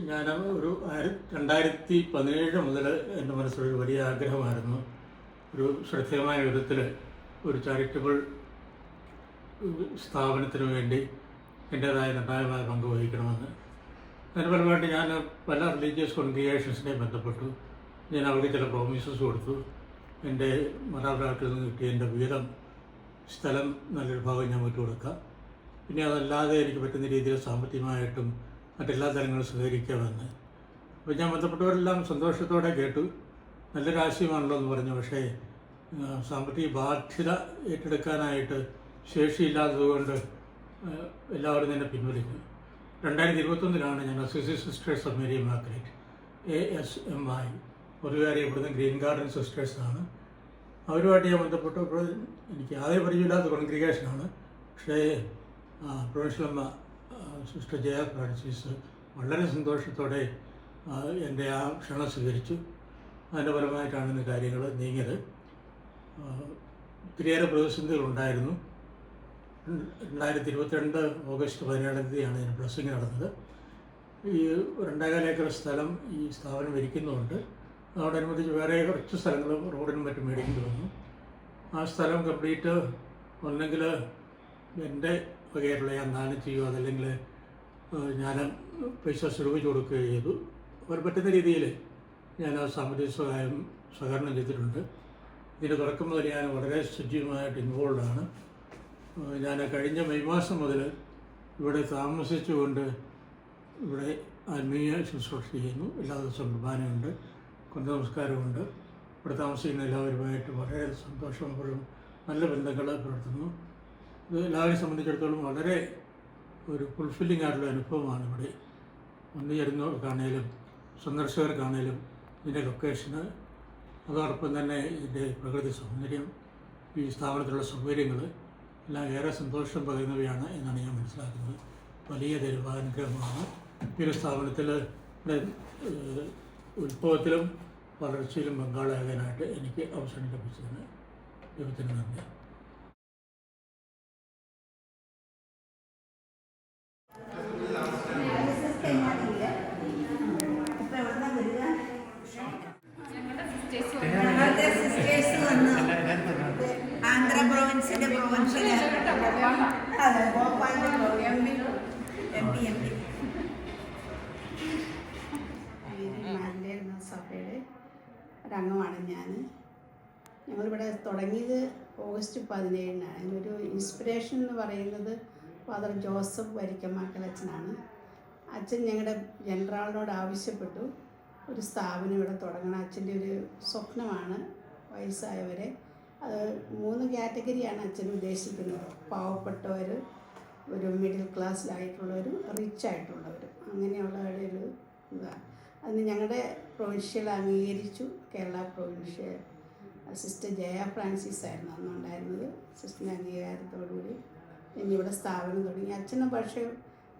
ഞാൻ ഒരു 2017 മുതൽ എൻ്റെ മനസ്സിലൊരു വലിയ ആഗ്രഹമായിരുന്നു ഒരു ശ്രദ്ധേയമായ വിധത്തിൽ ഒരു ചാരിറ്റബിൾ സ്ഥാപനത്തിന് വേണ്ടി എൻ്റേതായ നിർണായകമായ പങ്ക് വഹിക്കണമെന്ന്. അതിന് ഫലമായിട്ട് ഞാൻ പല റിലീജിയസ് കോൺഗ്രിഗേഷൻസിനെയും ബന്ധപ്പെട്ടു. ഞാൻ അവർക്ക് ചില പ്രോമിസസ് കൊടുത്തു. എൻ്റെ മാതാപിതാക്കളിൽ നിന്ന് കിട്ടിയ എൻ്റെ വീതം സ്ഥലം നല്ലൊരു ഭാഗം ഞാൻ വിട്ടുകൊടുക്കാം. പിന്നെ അതല്ലാതെ എനിക്ക് പറ്റുന്ന രീതിയിൽ സാമ്പത്തികമായിട്ടും മറ്റെല്ലാ തലങ്ങളും സഹകരിക്കാമെന്ന്. അപ്പോൾ ഞാൻ ബന്ധപ്പെട്ടവരെല്ലാം സന്തോഷത്തോടെ കേട്ടു. നല്ലൊരു ആശയമാണല്ലോ എന്ന് പറഞ്ഞു. പക്ഷേ സാമ്പത്തിക ബാധ്യത ഏറ്റെടുക്കാനായിട്ട് ശേഷിയില്ലാത്തതുകൊണ്ട് എല്ലാവരും തന്നെ പിൻവലിക്കും. 2021 ഞാൻ associate sisters of Mary immaculate ASMI പൊതുവെ ഇവിടുന്ന് ഗ്രീൻ ഗാർഡൻ സിസ്റ്റേഴ്സാണ്. അവരുമായിട്ട് ഞാൻ ബന്ധപ്പെട്ടപ്പോൾ എനിക്ക് ആദ്യം പരിചയമില്ലാത്ത കോൺഗ്രിഗേഷനാണ്. പക്ഷേ പ്രൊഫഷണൽ സിസ്റ്റർ ജയ ഫ്രാൻസിസ് വളരെ സന്തോഷത്തോടെ എൻ്റെ ആ ക്ഷണം സ്വീകരിച്ചു. അതിൻ്റെ ഫലമായിട്ടാണ് ഇന്ന് കാര്യങ്ങൾ നീങ്ങിയത്. ഒത്തിരിയേറെ പ്രതിസന്ധികളുണ്ടായിരുന്നു. 2022 ഓഗസ്റ്റ് 17 ഇതിന് ബ്ലസ്സിങ് നടന്നത്. ഈ 2.25 ഏക്കർ സ്ഥലം ഈ സ്ഥാപനം ഇരിക്കുന്നുണ്ട്. അതോടനുബന്ധിച്ച് വേറെ കുറച്ച് സ്ഥലങ്ങൾ റോഡിനും മറ്റും മേടിക്കേണ്ടി വന്നു. ആ സ്ഥലം കംപ്ലീറ്റ് ഒന്നെങ്കിൽ എൻ്റെ വകയായിട്ടുള്ള ഞാൻ ദാനം ചെയ്യുക, അതല്ലെങ്കിൽ ഞാൻ പൈസ സ്വരൂപിച്ച് കൊടുക്കുകയോ ചെയ്തു. അവർ പറ്റുന്ന രീതിയിൽ ഞാൻ ആ സാമ്പത്തിക സഹകരണം ചെയ്തിട്ടുണ്ട്. ഇതിൻ്റെ തുടക്കം മുതൽ ഞാൻ വളരെ സജീവമായിട്ട് ഇൻവോൾവാണ്. ഞാൻ കഴിഞ്ഞ മെയ് മാസം മുതൽ ഇവിടെ താമസിച്ചുകൊണ്ട് ഇവിടെ ആത്മീയ ശുശ്രൂഷ ചെയ്യുന്നു. എല്ലാ ദിവസവും കുർബാനയുണ്ട്, കൊന്ത നമസ്കാരമുണ്ട്. ഇവിടെ താമസിക്കുന്ന എല്ലാവരുമായിട്ട് വളരെ സന്തോഷമുള്ള നല്ല ബന്ധങ്ങൾ പുലർത്തുന്നു. ഇത് എല്ലാവരെയും സംബന്ധിച്ചിടത്തോളം വളരെ ഒരു ഫുൾഫില്ലിംഗ് ആയിട്ടുള്ള അനുഭവമാണ്. ഇവിടെ വന്നു ചേരുന്നവർക്കാണേലും സന്ദർശകർക്കാണേലും ഇതിൻ്റെ ലൊക്കേഷന്, അതോടൊപ്പം തന്നെ ഇതിൻ്റെ പ്രകൃതി സൗന്ദര്യം, ഈ സ്ഥാപനത്തിലുള്ള സൗകര്യങ്ങൾ എല്ലാം ഏറെ സന്തോഷം പകരുന്നവയാണ് എന്നാണ് ഞാൻ മനസ്സിലാക്കുന്നത്. വലിയ ദൈവാനുഗ്രഹമാണ് ഈ ഒരു സ്ഥാപനത്തിൽ ഉത്ഭവത്തിലും വളർച്ചയിലും പങ്കാളിയാകാനായിട്ട് എനിക്ക് അവസരം ലഭിച്ചതിന് ദൈവത്തിന് നന്ദി. ആന്ധ്ര പ്രൊവിൻസിന്റെ പ്രൊവിൻഷ്യൽ അതെ സഭയുടെ ഒരംഗമാണ് ഞാൻ. ഞങ്ങളിവിടെ തുടങ്ങിയത് ഓഗസ്റ്റ് 17 അതിനൊരു ഇൻസ്പിറേഷൻ എന്ന് പറയുന്നത് ഫാദർ ജോസഫ് വരിക്കമാക്കൽ അച്ഛനാണ്. അച്ഛൻ ഞങ്ങളുടെ ജനറാളിനോട് ആവശ്യപ്പെട്ടു ഒരു സ്ഥാപനം ഇവിടെ തുടങ്ങണം. അച്ഛൻ്റെ ഒരു സ്വപ്നമാണ് വയസ്സായവരെ. അത് 3 കാറ്റഗറിയാണ് അച്ഛൻ ഉദ്ദേശിക്കുന്നത്. പാവപ്പെട്ടവർ, ഒരു മിഡിൽ ക്ലാസ്സിലായിട്ടുള്ളവരും റിച്ച് ആയിട്ടുള്ളവരും, അങ്ങനെയുള്ളവരുടെ ഒരു ഇതാണ്. അതിന് ഞങ്ങളുടെ പ്രൊവിൻഷ്യൽ അംഗീകരിച്ചു. Kerala provincial sister Jaya Francis ആയിരുന്നു അന്നുണ്ടായിരുന്നത്. സിസ്റ്ററിൻ്റെ അംഗീകാരത്തോടുകൂടി പിന്നെ ഇവിടെ സ്ഥാപനം തുടങ്ങി. അച്ഛനും പക്ഷേ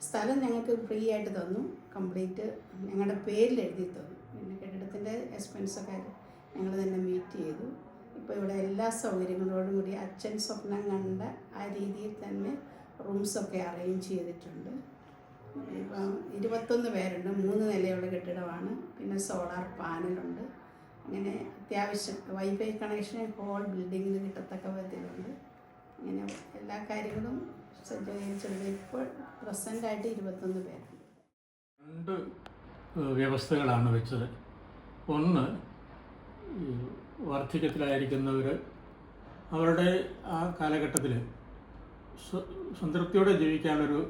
സ്ഥലം ഞങ്ങൾക്ക് ഫ്രീ ആയിട്ട് തന്നു, കംപ്ലീറ്റ് ഞങ്ങളുടെ പേരിൽ എഴുതി തന്നു. പിന്നെ കെട്ടിടത്തിൻ്റെ എക്സ്പെൻസൊക്കെ ഞങ്ങൾ തന്നെ മീറ്റ് ചെയ്തു. ഇപ്പോൾ ഇവിടെ എല്ലാ സൗകര്യങ്ങളോടും കൂടി അച്ഛൻ സ്വപ്നം കണ്ട ആ രീതിയിൽ തന്നെ റൂംസൊക്കെ അറേഞ്ച് ചെയ്തിട്ടുണ്ട്. ഇപ്പം 21 പേരുണ്ട്. 3 നിലയുള്ള കെട്ടിടമാണ്. പിന്നെ സോളാർ പാനലുണ്ട്. അങ്ങനെ അത്യാവശ്യം വൈഫൈ കണക്ഷൻ ഹോൾ ബിൽഡിങ്ങിൽ കിട്ടത്തക്ക വിധത്തിലുണ്ട്. അങ്ങനെ എല്ലാ കാര്യങ്ങളും സജ്ജീകരിച്ചിട്ടുണ്ട്. ഇപ്പോൾ പ്രസൻ്റായിട്ട് 21 പേരുണ്ട്. 2 വ്യവസ്ഥകളാണ് വെച്ചത്. ഒന്ന്, വാർദ്ധക്യത്തിലായിരിക്കുന്നവർ അവരുടെ ആ കാലഘട്ടത്തിൽ സംതൃപ്തിയോടെ ജീവിക്കാനൊരു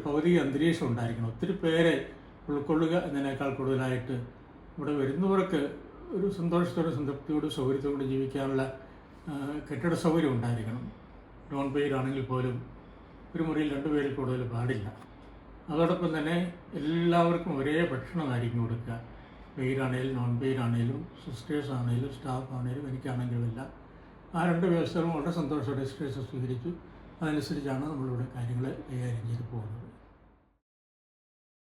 ഭൗതിക അന്തരീക്ഷം ഉണ്ടായിരിക്കണം. ഒത്തിരി പേരെ ഉൾക്കൊള്ളുക എന്നതിനേക്കാൾ കൂടുതലായിട്ട് ഇവിടെ വരുന്നവർക്ക് ഒരു സന്തോഷത്തോടെ സംതൃപ്തിയോടും സൗകര്യത്തോടെ ജീവിക്കാനുള്ള കെട്ടിട സൗകര്യം ഉണ്ടായിരിക്കണം. നോൺ പെയ്ഡ് ആണെങ്കിൽ പോലും ഒരു മുറിയിൽ 2 പേരിൽ കൂടുതൽ പാടില്ല. അതോടൊപ്പം തന്നെ എല്ലാവർക്കും ഒരേ ഭക്ഷണമായിരിക്കും കൊടുക്കുക. പെയ്ഡാണേലും നോൺ പെയ്ഡാണേലും സിസ്റ്റേഴ്സ് ആണേലും സ്റ്റാഫ് ആണേലും എനിക്കാണെങ്കിലും എല്ലാം ആ 2 വ്യവസ്ഥകളും വളരെ സന്തോഷത്തോടെ സിസ്റ്റേഴ്സ് സ്വീകരിച്ചു. അതനുസരിച്ചാണ് നമ്മളിവിടെ കാര്യങ്ങൾ കൈകാര്യം ചെയ്ത് പോകുന്നത്.